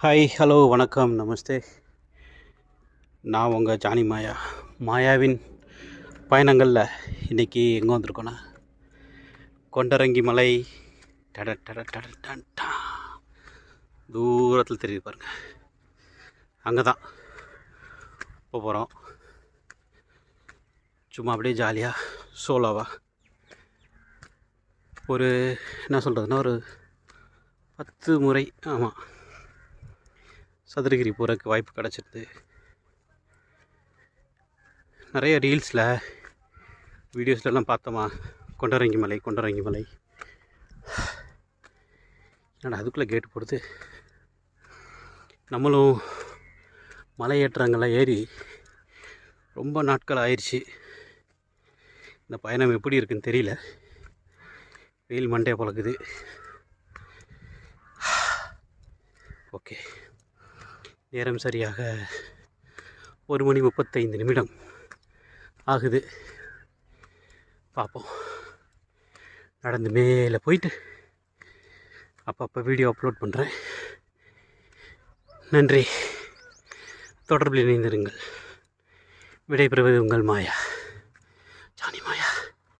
Hi, hello, வணக்கம், நமஸ்தே. நான் உங்கள் ஜானி மாயா. மாயாவின் பயணங்களில் இன்றைக்கி எங்கே வந்திருக்கோன்னா, கொண்டரங்கி மலை. டட டட டட டன் டா. தூரத்தில் தெரியுது பாருங்கள், அங்கே தான் போகிறோம். சும்மா அப்படியே ஜாலியாக சோலோவாக ஒரு என்ன சொல்கிறதுனா ஒரு 10 முறை ஆமாம் சதுரகிரி போகிறதுக்கு வாய்ப்பு கிடச்சிருது. நிறைய ரீல்ஸில் வீடியோஸ்லாம் பார்த்தோமா, கொண்டரங்கி மலை என்னடா அதுக்குள்ளே கேட்டு போடுது. நம்மளும் மலையேற்றங்கள்லாம் ஏறி ரொம்ப நாட்கள் ஆயிடுச்சு. இந்த பயணம் எப்படி இருக்குன்னு தெரியல. வெயில் மண்டே பழகுது. ஓகே, நேரம் சரியாக 1:35 ஆகுது. பார்ப்போம். நடந்து மேலே போயிட்டு அப்பப்போ வீடியோ அப்லோட் பண்ணுறேன். நன்றி. தொடர்பில் இணைந்திருங்கள். விடைபெறுவது உங்கள் மாயா, ஜானி மாயா.